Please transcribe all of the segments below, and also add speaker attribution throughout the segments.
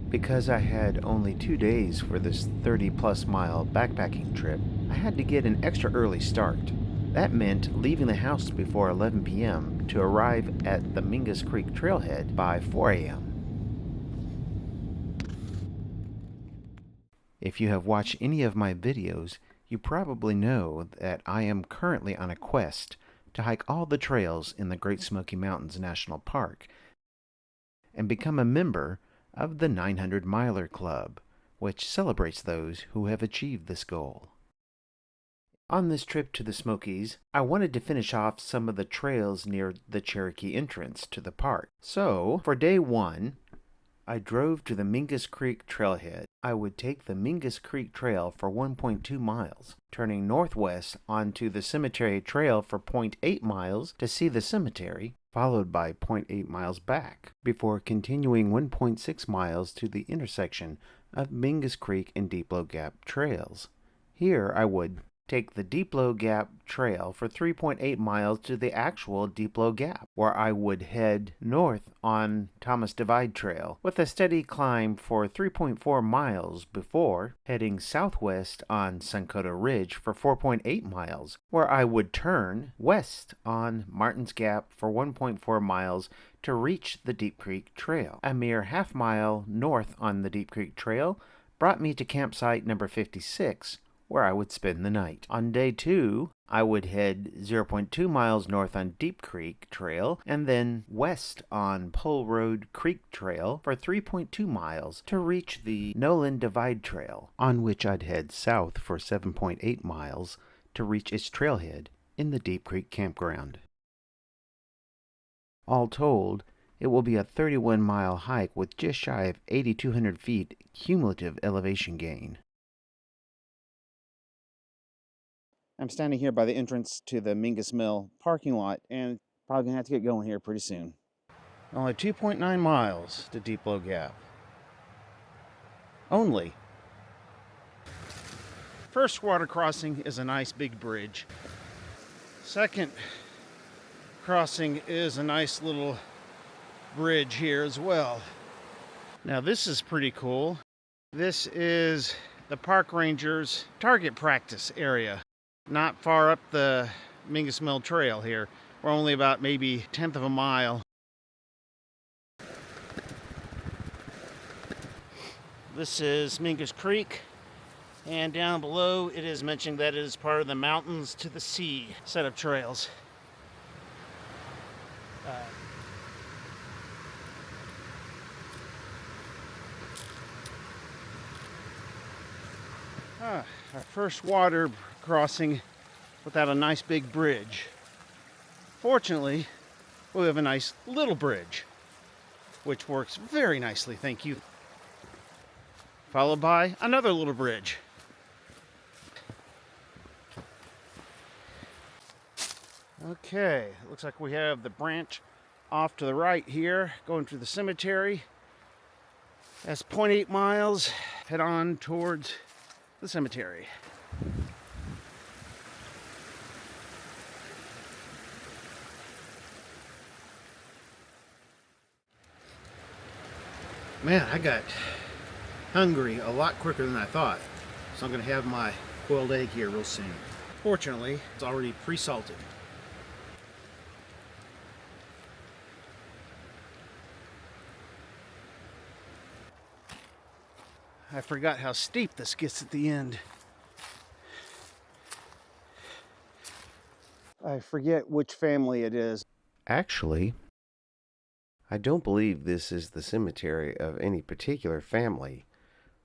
Speaker 1: Because I had only 2 days for this 30-plus mile backpacking trip, I had to get an extra early start. That meant leaving the house before 11 p.m. to arrive at the Mingus Creek trailhead by 4 a.m. If you have watched any of my videos, you probably know that I am currently on a quest to hike all the trails in the Great Smoky Mountains National Park and become a member of the 900 Miler Club, which celebrates those who have achieved this goal. On this trip to the Smokies, I wanted to finish off some of the trails near the Cherokee entrance to the park. So, for day one, I drove to the Mingus Creek trailhead. I would take the Mingus Creek Trail for 1.2 miles, turning northwest onto the cemetery trail for 0.8 miles to see the cemetery, followed by 0.8 miles back, before continuing 1.6 miles to the intersection of Mingus Creek and Deeplow Gap trails. Here I would take the Deeplow Gap Trail for 3.8 miles to the actual Deeplow Gap, where I would head north on Thomas Divide Trail with a steady climb for 3.4 miles before heading southwest on Sunkota Ridge for 4.8 miles, where I would turn west on Martin's Gap for 1.4 miles to reach the Deep Creek Trail. A mere half mile north on the Deep Creek Trail brought me to campsite number 56, where I would spend the night. On day two, I would head 0.2 miles north on Deep Creek Trail and then west on Pole Road Creek Trail for 3.2 miles to reach the Noland Divide Trail, on which I'd head south for 7.8 miles to reach its trailhead in the Deep Creek Campground. All told, it will be a 31-mile hike with just shy of 8,200 feet cumulative elevation gain. I'm standing here by the entrance to the Mingus Mill parking lot, and probably gonna have to get going here pretty soon. Only 2.9 miles to Deeplow Gap. Only. First water crossing is a nice big bridge. Second crossing is a nice little bridge here as well. Now this is pretty cool. This is the park ranger's target practice area. Not far up the Mingus Mill Trail here. We're only about maybe 1/10 of a mile. This is Mingus Creek, and down below it is mentioned that it is part of the Mountains to the Sea set of trails. Our first water crossing without a nice big bridge. Fortunately, we have a nice little bridge, which works very nicely, thank you. Followed by another little bridge. Okay, looks like we have the branch off to the right here, going to the cemetery. That's 0.8 miles. Head on towards the cemetery. Man, I got hungry a lot quicker than I thought. So I'm going to have my boiled egg here real soon. Fortunately, it's already pre-salted. I forgot how steep this gets at the end. I forget which family it is. Actually, I don't believe this is the cemetery of any particular family.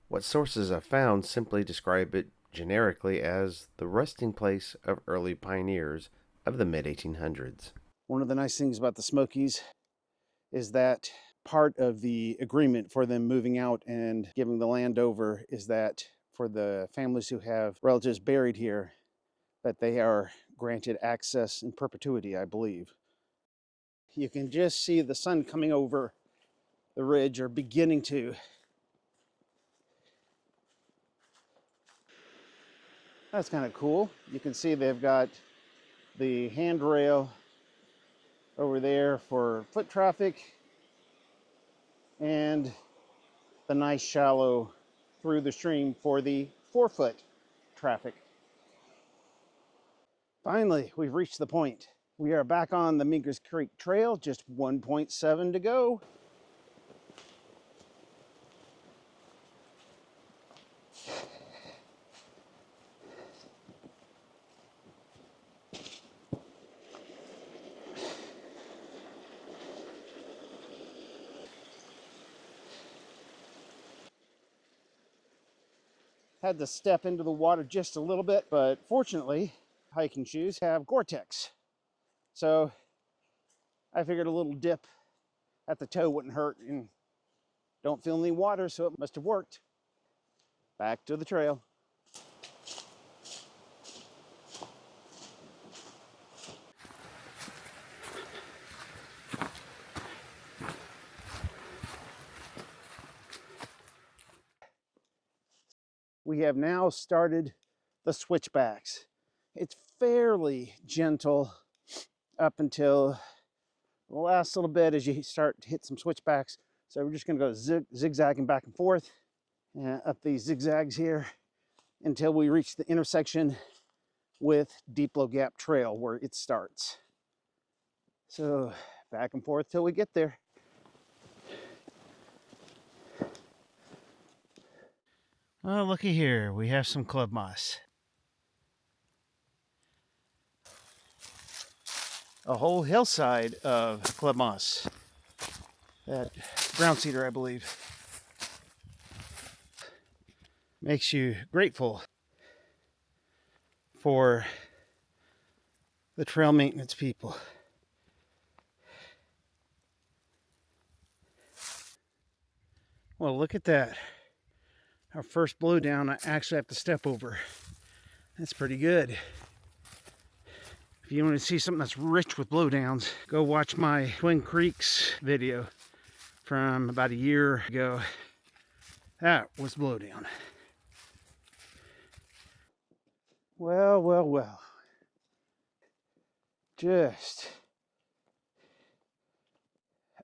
Speaker 1: What sources I've found simply describe it generically as the resting place of early pioneers of the mid-1800s. One of the nice things about the Smokies is that part of the agreement for them moving out and giving the land over is that for the families who have relatives buried here, that they are granted access in perpetuity, I believe. You can just see the sun coming over the ridge, or beginning to. That's kind of cool. You can see they've got the handrail over there for foot traffic, and
Speaker 2: the nice shallow through the stream for the 4-foot traffic. Finally, we've reached the point. We are back on the Mingus Creek Trail, just 1.7 to go. Had to step into the water just a little bit, but fortunately, hiking shoes have Gore-Tex. So I figured a little dip at the toe wouldn't hurt, and don't feel any water, so it must have worked. Back to the trail. We have now started the switchbacks. It's fairly gentle up until the last little bit as you start to hit some switchbacks. So we're just going to go zigzagging back and forth up these zigzags here until we reach the intersection with Deeplow Gap Trail where it starts. So back and forth till we get there. Oh, looky here, we have some club moss. A whole hillside of club moss. That brown cedar, I believe. Makes you grateful for the trail maintenance people. Well, look at that. Our first blowdown I actually have to step over. That's pretty good. If you want to see something that's rich with blowdowns, go watch my Twin Creeks video from about a year ago. That was blowdown. Well, well, well. Just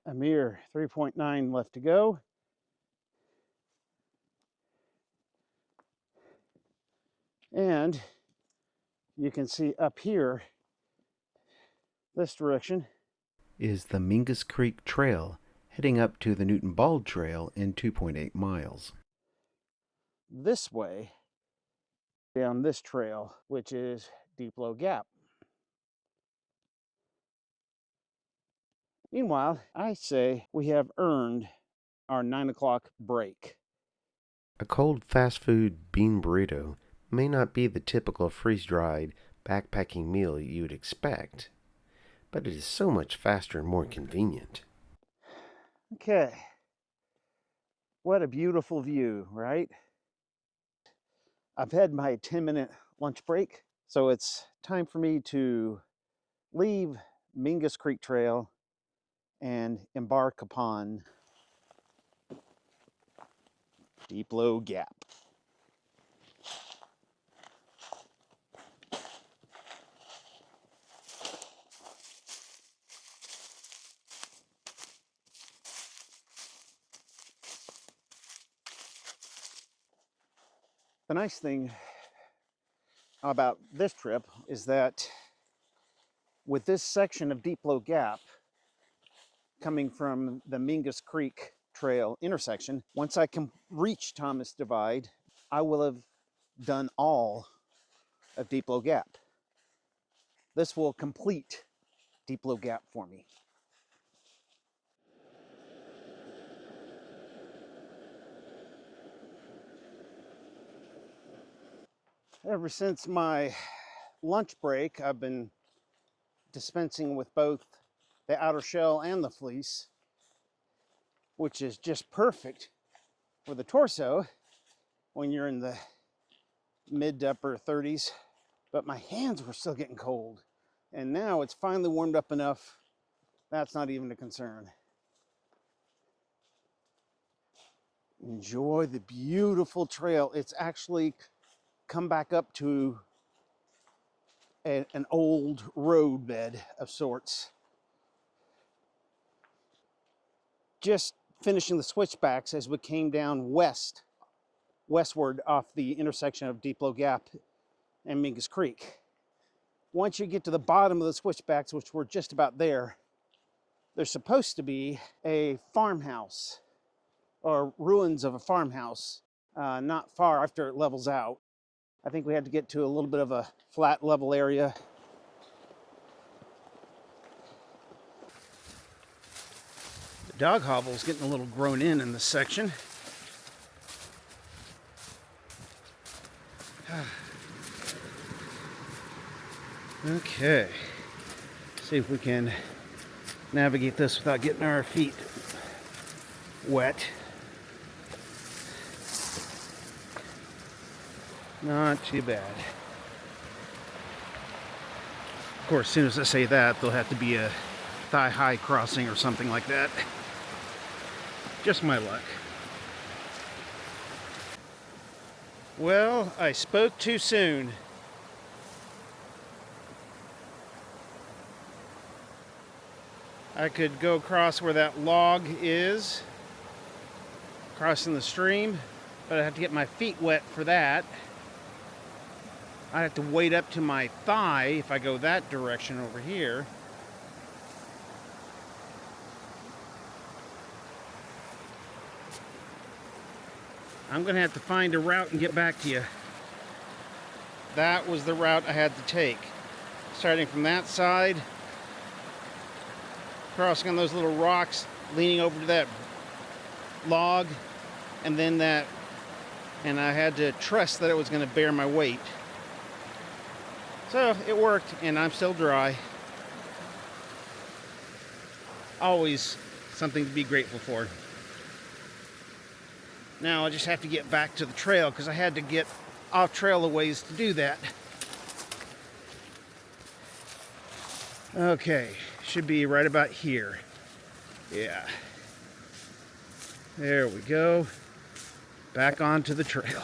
Speaker 2: a mere 3.9 left to go. And you can see up here, this direction,
Speaker 1: is the Mingus Creek Trail, heading up to the Newton Bald Trail in 2.8 miles.
Speaker 2: This way, down this trail, which is Deeplow Gap. Meanwhile, I say we have earned our 9 o'clock break.
Speaker 1: A cold fast food bean burrito may not be the typical freeze-dried backpacking meal you'd expect, but it is so much faster and more convenient.
Speaker 2: Okay. What a beautiful view, right? I've had my 10-minute lunch break, so it's time for me to leave Mingus Creek Trail and embark upon Deeplow Gap. The nice thing about this trip is that with this section of Deeplow Gap coming from the Mingus Creek Trail intersection, once I can reach Thomas Divide, I will have done all of Deeplow Gap. This will complete Deeplow Gap for me. Ever since my lunch break, I've been dispensing with both the outer shell and the fleece, which is just perfect for the torso when you're in the mid to upper 30s. But my hands were still getting cold, and now it's finally warmed up enough. That's not even a concern. Enjoy the beautiful trail. It's actually come back up to an old road bed of sorts. Just finishing the switchbacks as we came down westward off the intersection of Deeplow Gap and Mingus Creek. Once you get to the bottom of the switchbacks, which we're just about there, there's supposed to be a farmhouse or ruins of a farmhouse not far after it levels out. I think we had to get to a little bit of a flat level area. The dog hobble's getting a little grown in this section. Okay, see if we can navigate this without getting our feet wet. Not too bad. Of course, as soon as I say that, there'll have to be a thigh-high crossing or something like that. Just my luck. Well, I spoke too soon. I could go across where that log is, crossing the stream, but I'd have to get my feet wet for that. I'd have to wade up to my thigh if I go that direction over here. I'm gonna have to find a route and get back to you. That was the route I had to take. Starting from that side, crossing on those little rocks, leaning over to that log, and then that, and I had to trust that it was gonna bear my weight. So it worked, and I'm still dry. Always something to be grateful for. Now I just have to get back to the trail because I had to get off trail a ways to do that. Okay, should be right about here. Yeah. There we go. Back onto the trail.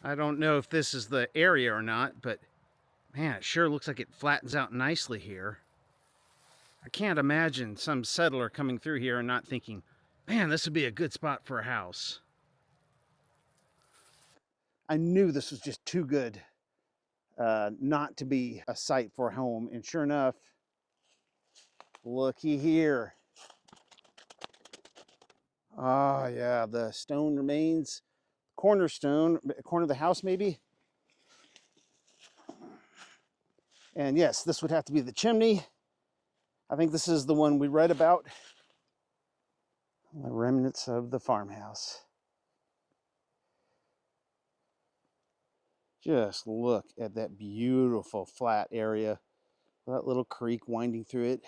Speaker 2: I don't know if this is the area or not, but man, it sure looks like it flattens out nicely here. I can't imagine some settler coming through here and not thinking, man, this would be a good spot for a house. I knew this was just too good not to be a site for a home. And sure enough, looky here. Oh yeah, the stone remains. Cornerstone, corner of the house maybe. And yes, this would have to be the chimney. I think this is the one we read about. The remnants of the farmhouse. Just look at that beautiful flat area. That little creek winding through it.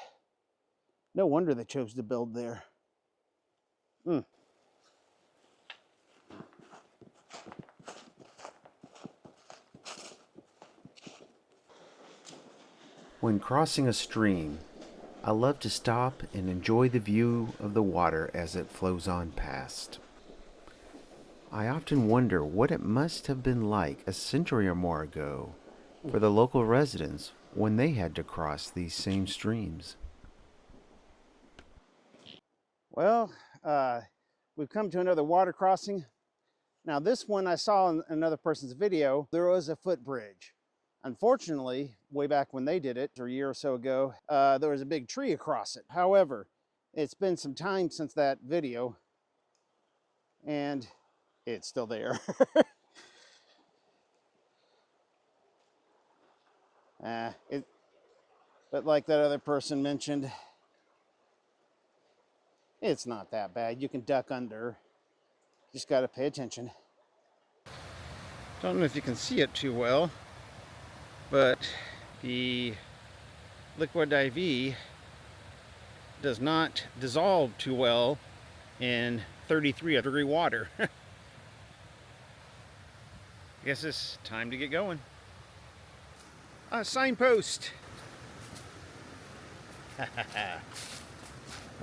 Speaker 2: No wonder they chose to build there.
Speaker 1: When crossing a stream, I love to stop and enjoy the view of the water as it flows on past. I often wonder what it must have been like a century or more ago for the local residents when they had to cross these same streams.
Speaker 2: Well, we've come to another water crossing. Now this one I saw in another person's video, there was a footbridge. Unfortunately, way back when they did it, or a year or so ago, there was a big tree across it. However, it's been some time since that video, and it's still there. But like that other person mentioned, it's not that bad. You can duck under. Just got to pay attention. Don't know if you can see it too well, but the liquid IV does not dissolve too well in 33-degree water. I guess it's time to get going. A signpost.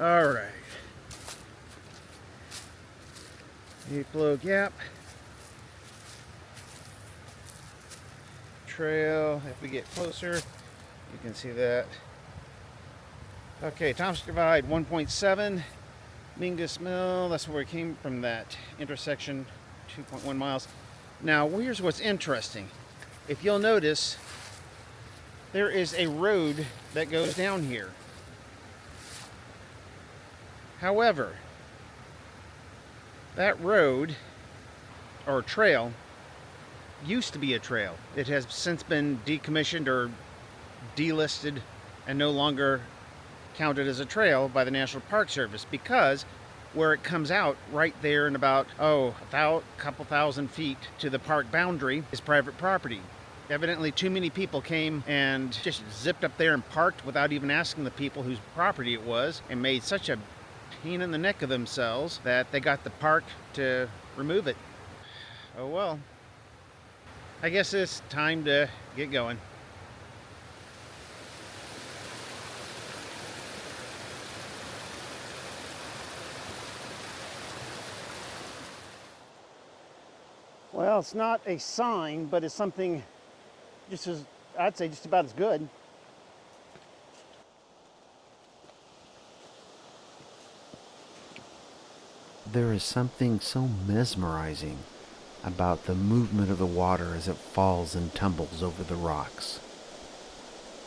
Speaker 2: All right. Deeplow Gap trail. If we get closer, you can see that Okay, Thomas Divide 1.7, Mingus Mill, that's where we came from, that intersection, 2.1 miles. Now, here's what's interesting. If you'll notice, there is a road that goes down here. However, that road, or trail, used to be a trail. It has since been decommissioned or delisted and no longer counted as a trail by the National Park Service, because where it comes out right there in about a couple thousand feet to the park boundary is private property. Evidently too many people came and just zipped up there and parked without even asking the people whose property it was, and made such a pain in the neck of themselves that they got the park to remove it. Oh well, I guess it's time to get going. Well, it's not a sign, but it's something just as, I'd say, just about as good.
Speaker 1: There is something so mesmerizing about the movement of the water as it falls and tumbles over the rocks.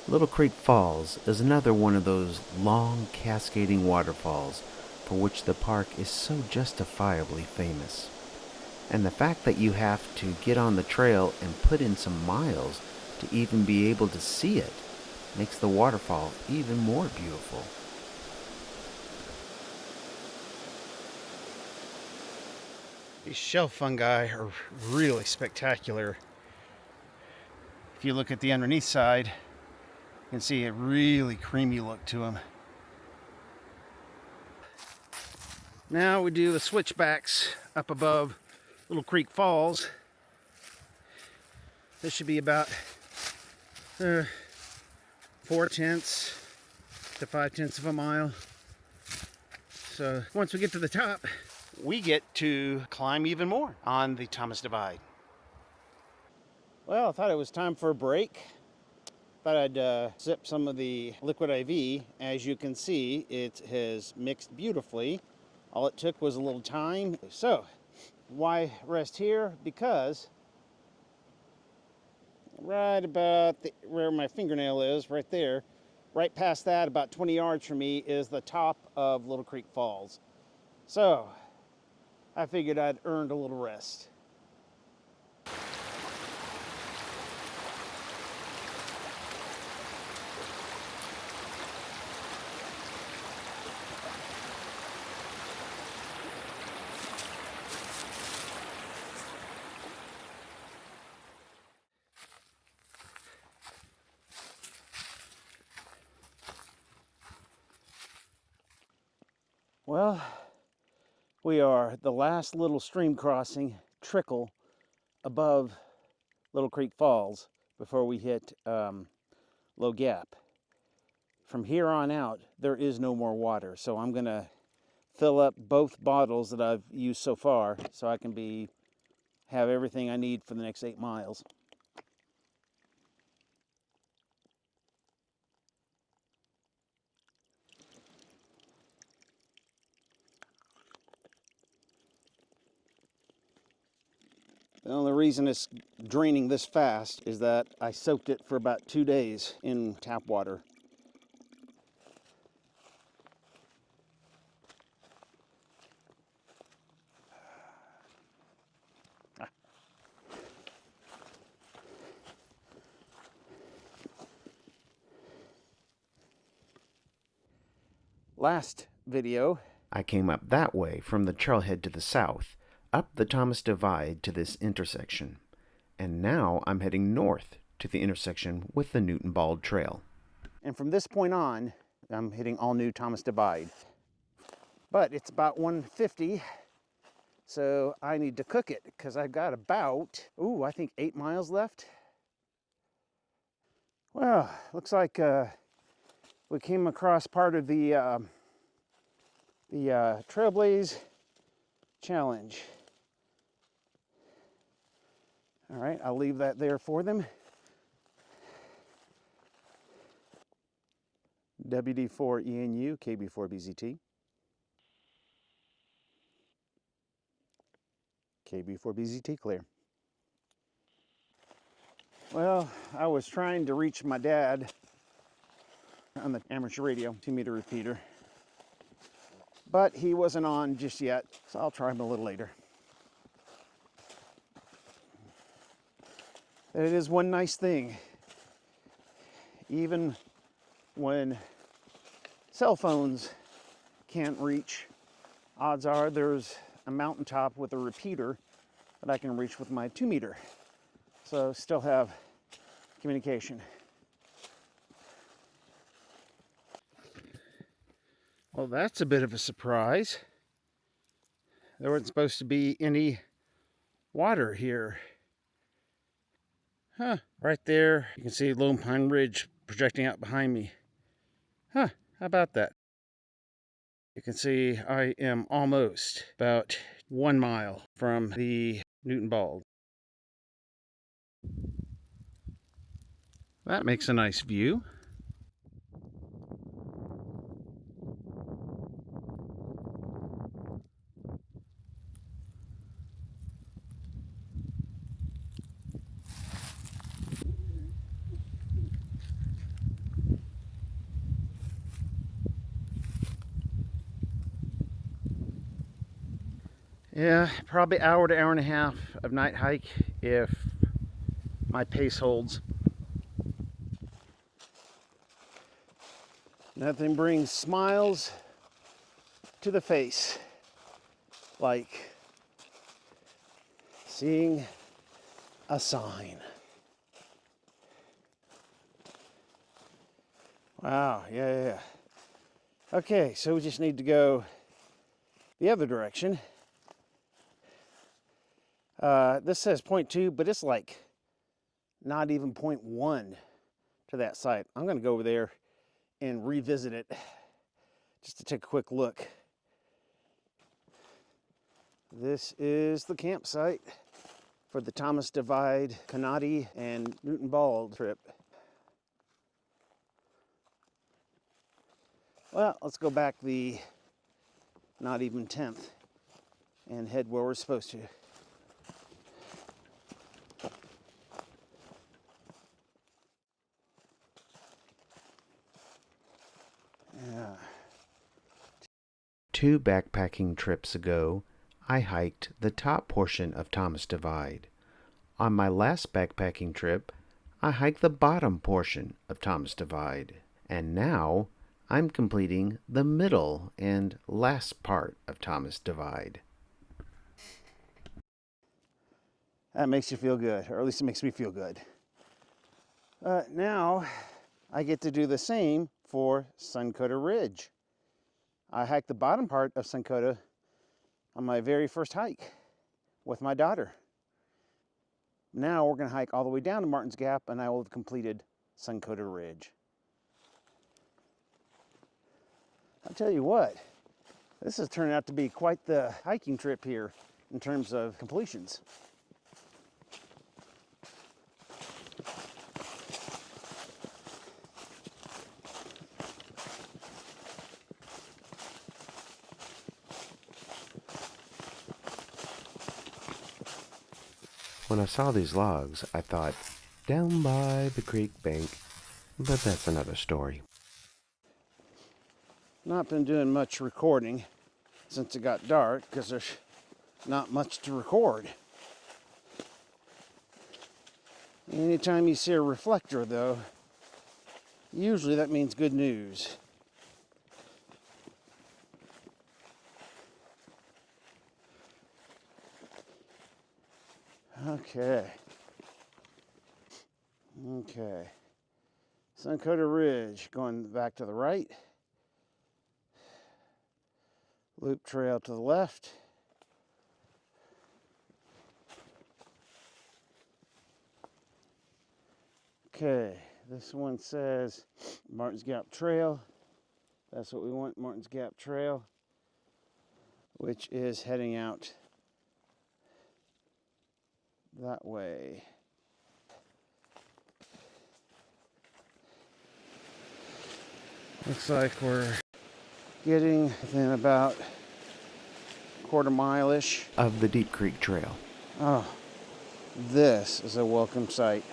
Speaker 1: Little Creek Falls is another one of those long cascading waterfalls for which the park is so justifiably famous. And the fact that you have to get on the trail and put in some miles to even be able to see it makes the waterfall even more beautiful.
Speaker 2: These shelf fungi are really spectacular. If you look at the underneath side, you can see a really creamy look to them. Now we do the switchbacks up above Little Creek Falls. This should be about 4/10 to 5/10 of a mile. So once we get to the top, we get to climb even more on the Thomas Divide. Well, I thought it was time for a break. Thought I'd sip some of the liquid IV. As you can see, it has mixed beautifully. All it took was a little time. So, why rest here? Because right about where my fingernail is, right there, right past that, about 20 yards from me, is the top of Little Creek Falls. So, I figured I'd earned a little rest. Well, we are the last little stream crossing trickle above Little Creek Falls before we hit Low Gap. From here on out, there is no more water, so I'm gonna fill up both bottles that I've used so far so I can have everything I need for the next 8 miles. The only reason it's draining this fast is that I soaked it for about 2 days in tap water. Last video,
Speaker 1: I came up that way from the trailhead to the south, up the Thomas Divide to this intersection, and now I'm heading north to the intersection with the Newton Bald Trail.
Speaker 2: and from this point on, I'm hitting all new Thomas Divide. But it's about 1:50, so I need to cook it because I've got about, I think 8 miles left. Well, looks like we came across part of the Trailblaze Challenge. All right, I'll leave that there for them. WD4ENU, KB4BZT, KB4BZT clear. Well, I was trying to reach my dad on the amateur radio 2-meter repeater, but he wasn't on just yet, so I'll try him a little later. It is one nice thing, even when cell phones can't reach, odds are there's a mountaintop with a repeater that I can reach with my 2-meter. So still have communication. Well, that's a bit of a surprise. There wasn't supposed to be any water here. Huh, right there you can see Lone Pine Ridge projecting out behind me. Huh, how about that? You can see I am almost about 1 mile from the Newton Bald. That makes a nice view. Yeah, probably hour to hour and a half of night hike if my pace holds. Nothing brings smiles to the face like seeing a sign. Wow, yeah. Okay, so we just need to go the other direction. This says 0.2, but it's like not even 0.1 to that site. I'm going to go over there and revisit it just to take a quick look. This is the campsite for the Thomas Divide, Kanati, and Newton Bald trip. Well, let's go back the not even 10th and head where we're supposed to. Yeah.
Speaker 1: 2 backpacking trips ago, I hiked the top portion of Thomas Divide. On my last backpacking trip, I hiked the bottom portion of Thomas Divide. And now, I'm completing the middle and last part of Thomas Divide.
Speaker 2: That makes you feel good, or at least it makes me feel good. Now, I get to do the same for Sunkota Ridge. I hiked the bottom part of Sunkota on my very first hike with my daughter. Now we're going to hike all the way down to Martin's Gap, and I will have completed Sunkota Ridge. I'll tell you what, this has turned out to be quite the hiking trip here in terms of completions.
Speaker 1: When I saw these logs, I thought, down by the creek bank, but that's another story.
Speaker 2: Not been doing much recording since it got dark because there's not much to record. Anytime you see a reflector though, usually that means good news. Okay. Sunkota Ridge going back to the right. Loop trail to the left. Okay, this one says Martin's Gap Trail. That's what we want, Martin's Gap Trail, which is heading out that way. Looks like we're getting within about a quarter mile-ish
Speaker 1: of the Deep Creek Trail.
Speaker 2: Oh, this is a welcome sight.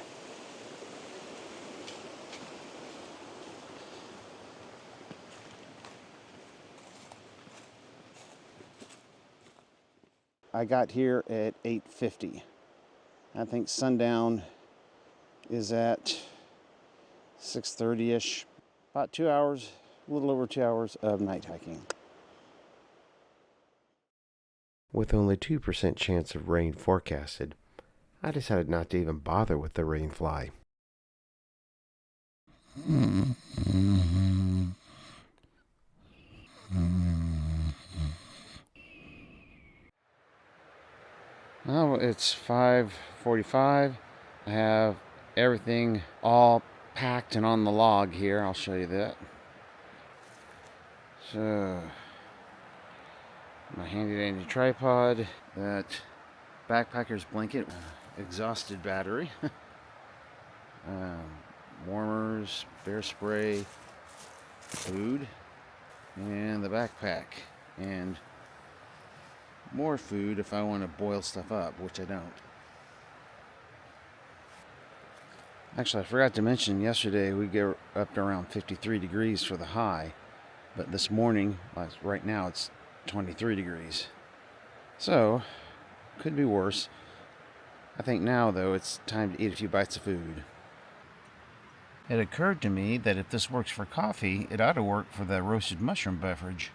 Speaker 2: I got here at 8:50. I think sundown is at 6:30-ish. About 2 hours, a little over 2 hours of night hiking.
Speaker 1: With only 2% chance of rain forecasted, I decided not to even bother with the rain fly.
Speaker 2: Well, it's 5:45. I have everything all packed and on the log here. I'll show you that. So, my handy dandy tripod, that backpacker's blanket, exhausted battery, warmers, bear spray, food, and the backpack, and more food if I want to boil stuff up, which I don't. Actually, I forgot to mention yesterday we get up to around 53 degrees for the high, but this morning, right now, it's 23 degrees. So, could be worse. I think now, though, it's time to eat a few bites of food. It occurred to me that if this works for coffee, it ought to work for the roasted mushroom beverage.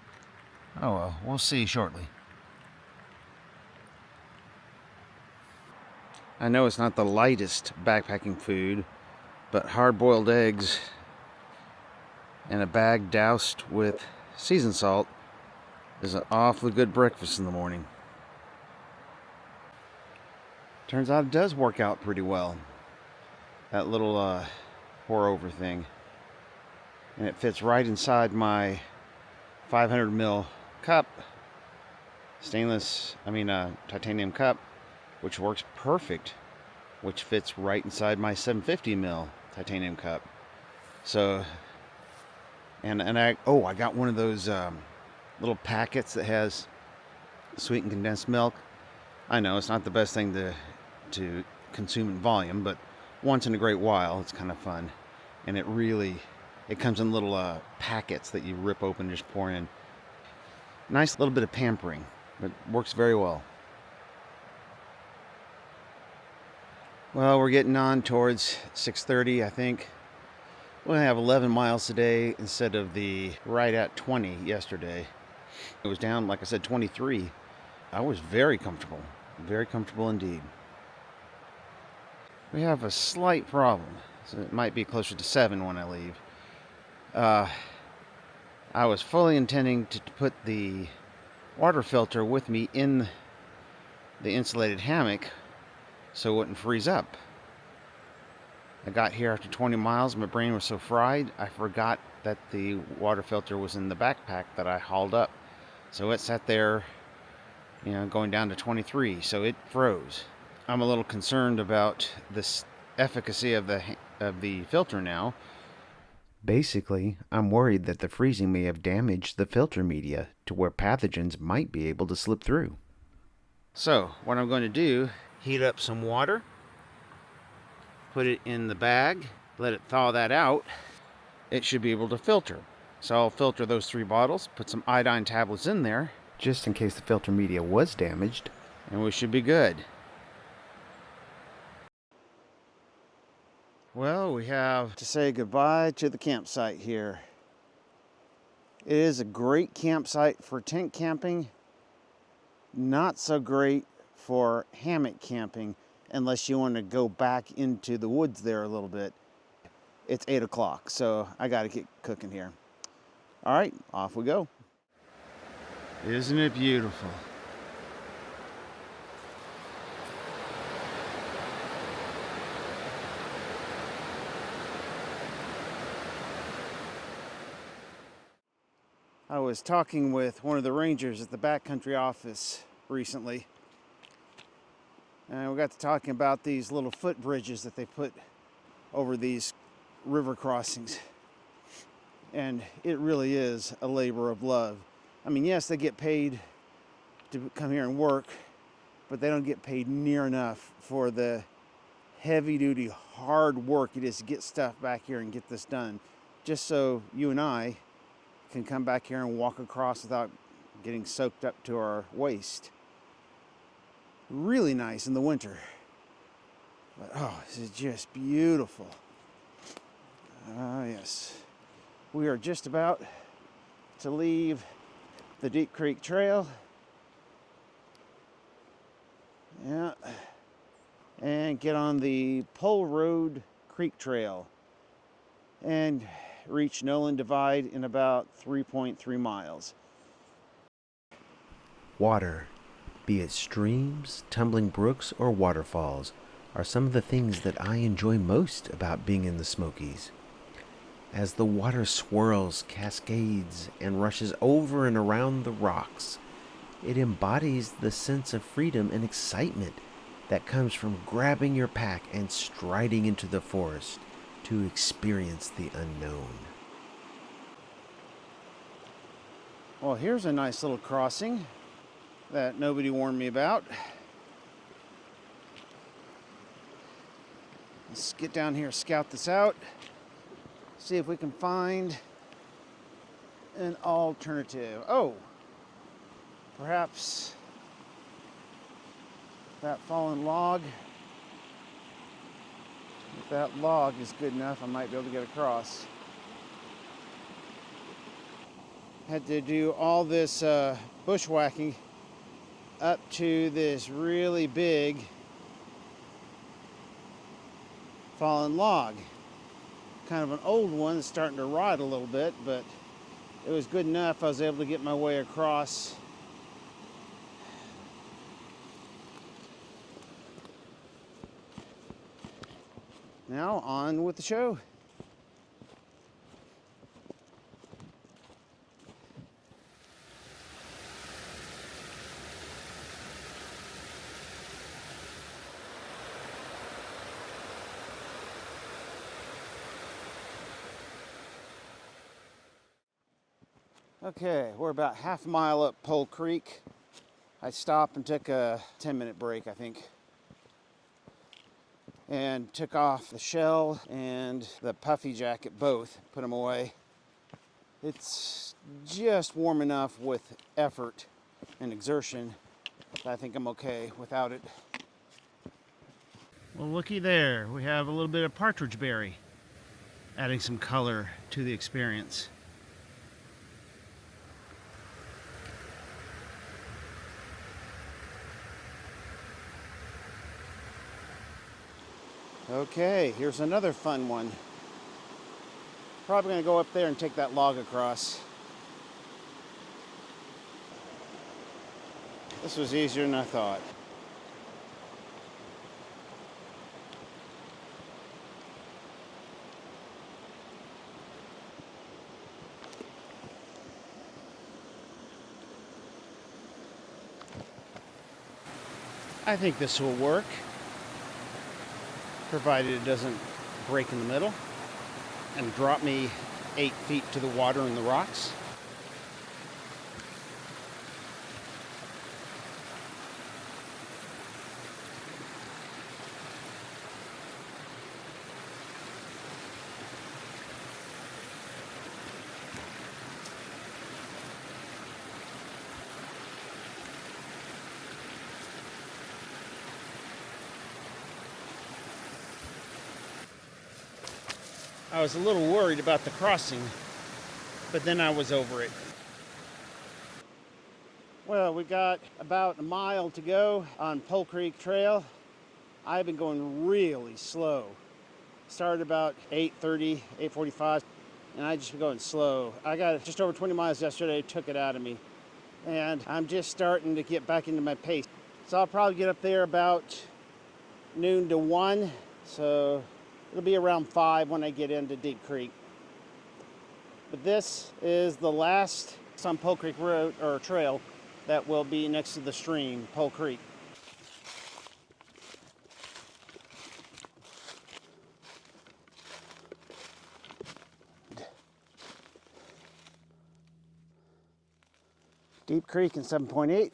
Speaker 2: Oh well, we'll see shortly. I know it's not the lightest backpacking food, but hard-boiled eggs and a bag doused with seasoned salt is an awfully good breakfast in the morning. Turns out it does work out pretty well. That little pour-over thing. And it fits right inside my 500 ml cup, titanium cup, which works perfect, which fits right inside my 750 ml titanium cup. So, I got one of those little packets that has sweetened condensed milk. I know it's not the best thing to consume in volume, but once in a great while, it's kind of fun. And it comes in little packets that you rip open and just pour in. Nice little bit of pampering, but works very well. Well, we're getting on towards 6:30, I think. We're going to have 11 miles today instead of the right at 20 yesterday. It was down, like I said, 23. I was very comfortable indeed. We have a slight problem, so it might be closer to 7 when I leave. I was fully intending to put the water filter with me in the insulated hammock so it wouldn't freeze up. I got here after 20 miles. My brain was so fried, I forgot that the water filter was in the backpack that I hauled up. So it sat there, going down to 23, so it froze. I'm a little concerned about the efficacy of the filter now.
Speaker 1: Basically, I'm worried that the freezing may have damaged the filter media to where pathogens might be able to slip through.
Speaker 2: So, what I'm going to do, heat up some water, put it in the bag, let it thaw that out. It should be able to filter. So I'll filter those 3 bottles, put some iodine tablets in there,
Speaker 1: just in case the filter media was damaged,
Speaker 2: and we should be good. Well, we have to say goodbye to the campsite here. It is a great campsite for tent camping, not so great for hammock camping unless you want to go back into the woods there a little bit. It's 8 o'clock, so I got to get cooking here. All right, off we go. Isn't it beautiful? I was talking with one of the rangers at the backcountry office recently, and we got to talking about these little footbridges that they put over these river crossings. And it really is a labor of love. I mean, yes, they get paid to come here and work, but they don't get paid near enough for the heavy-duty, hard work it is to get stuff back here and get this done, just so you and I can come back here and walk across without getting soaked up to our waist. Really nice in the winter. But oh, this is just beautiful. Ah, yes. We are just about to leave the Deep Creek Trail. Yeah. And get on the Pole Road Creek Trail and reach Noland Divide in about 3.3 miles.
Speaker 1: Water, be it streams, tumbling brooks, or waterfalls, are some of the things that I enjoy most about being in the Smokies. As the water swirls, cascades, and rushes over and around the rocks, it embodies the sense of freedom and excitement that comes from grabbing your pack and striding into the forest to experience the unknown.
Speaker 2: Well, here's a nice little crossing that nobody warned me about. Let's get down here, scout this out, see if we can find an alternative. Oh, perhaps that fallen log. If that log is good enough, I might be able to get across. Had to do all this bushwhacking up to this really big fallen log. Kind of an old one that's starting to rot a little bit, but it was good enough. I was able to get my way across. Now on with the show. Okay, we're about half a mile up Pole Creek. I stopped and took a 10-minute break, I think, and took off the shell and the puffy jacket, both, put them away. It's just warm enough with effort and exertion that I think I'm okay without it. Well, looky there. We have a little bit of partridge berry, adding some color to the experience. Okay, here's another fun one. Probably gonna go up there and take that log across. This was easier than I thought. I think this will work, provided it doesn't break in the middle and drop me 8 feet to the water in the rocks. I was a little worried about the crossing, but then I was over it. Well, we got about a mile to go on Pole Creek Trail. I've been going really slow. Started about 8:30, 8:45, and I just been going slow. I got just over 20 miles yesterday, took it out of me. And I'm just starting to get back into my pace. So I'll probably get up there about noon to 1. So it'll be around 5 when I get into Deep Creek. But this is the last on Pole Creek Road or trail that will be next to the stream, Pole Creek. Deep Creek in 7.8.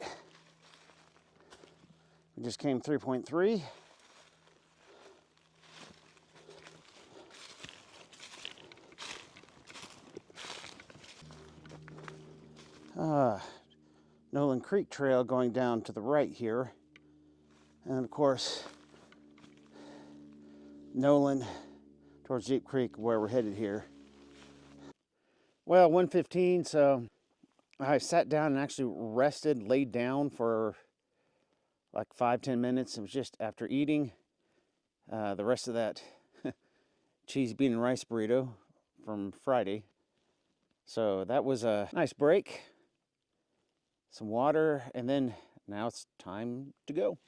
Speaker 2: We just came 3.3. Noland Creek Trail going down to the right here. And of course, Noland towards Deep Creek where we're headed here. Well, 1:15, so I sat down and actually rested, laid down for like 5-10 minutes. It was just after eating the rest of that cheese, bean, and rice burrito from Friday. So that was a nice break. Some water, and then now it's time to go.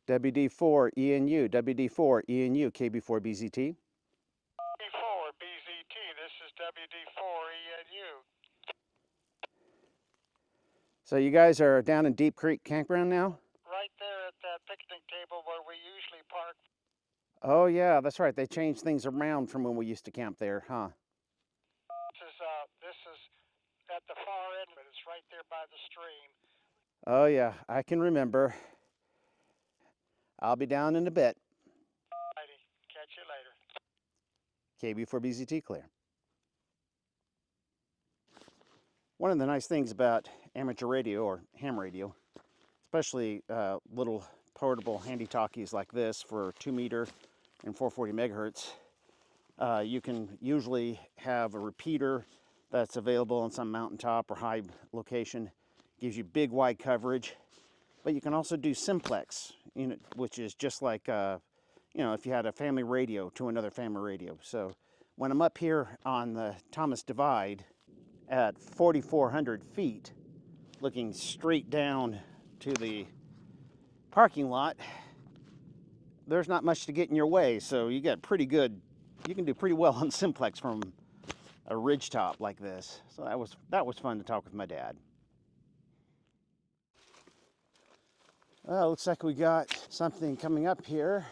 Speaker 2: WD4 ENU, WD4 ENU, KB4 BZT.
Speaker 3: WD4 BZT, this is WD4 ENU.
Speaker 2: So you guys are down in Deep Creek Campground now?
Speaker 3: Right there at that picnic table where we usually park.
Speaker 2: Oh yeah, that's right. They changed things around from when we used to camp there, huh?
Speaker 3: This is at the far end, but it's right there by the stream.
Speaker 2: Oh yeah, I can remember. I'll be down in a bit.
Speaker 3: Righty, catch you later.
Speaker 2: KB4 BZT clear. One of the nice things about amateur radio or ham radio, especially little portable handy talkies like this for 2 meter and 440 megahertz, you can usually have a repeater that's available on some mountaintop or high location. Gives you big wide coverage, but you can also do simplex, which is just like if you had a family radio to another family radio. So when I'm up here on the Thomas Divide at 4,400 feet, looking straight down to the parking lot, there's not much to get in your way, so you get pretty good. You can do pretty well on simplex from a ridge top like this. So that was fun to talk with my dad. Well, looks like we got something coming up here.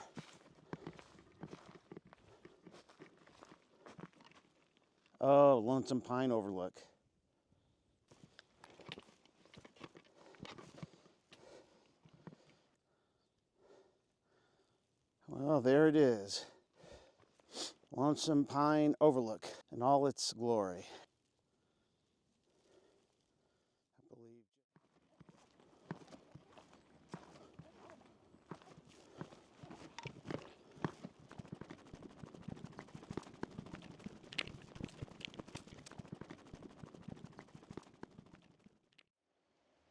Speaker 2: Oh, Lonesome Pine Overlook. Well, there it is. Lonesome Pine Overlook in all its glory. I believe.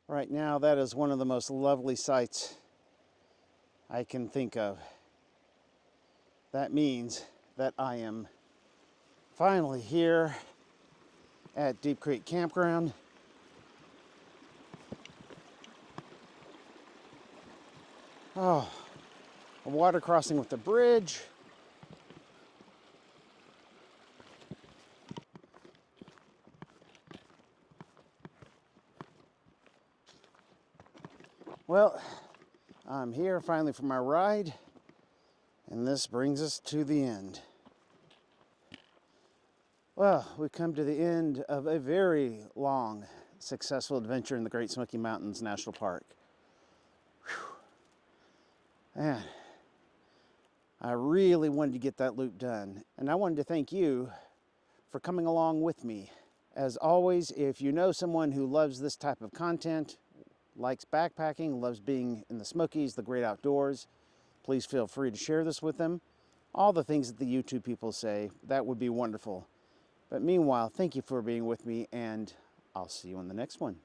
Speaker 2: Right now, that is one of the most lovely sights I can think of. That means that I am finally here at Deep Creek Campground. Oh, a water crossing with the bridge. Well, I'm here finally for my ride, and this brings us to the end. Well, we've come to the end of a very long, successful adventure in the Great Smoky Mountains National Park. Whew. Man, I really wanted to get that loop done, and I wanted to thank you for coming along with me. As always, if you know someone who loves this type of content, likes backpacking, loves being in the Smokies, the great outdoors, please feel free to share this with them. All the things that the YouTube people say, that would be wonderful. But meanwhile, thank you for being with me, and I'll see you on the next one.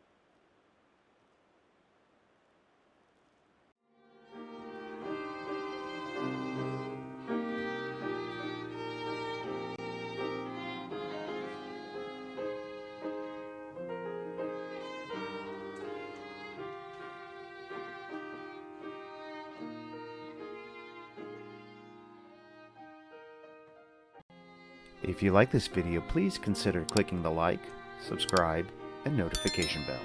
Speaker 1: If you like this video, please consider clicking the like, subscribe, and notification bell.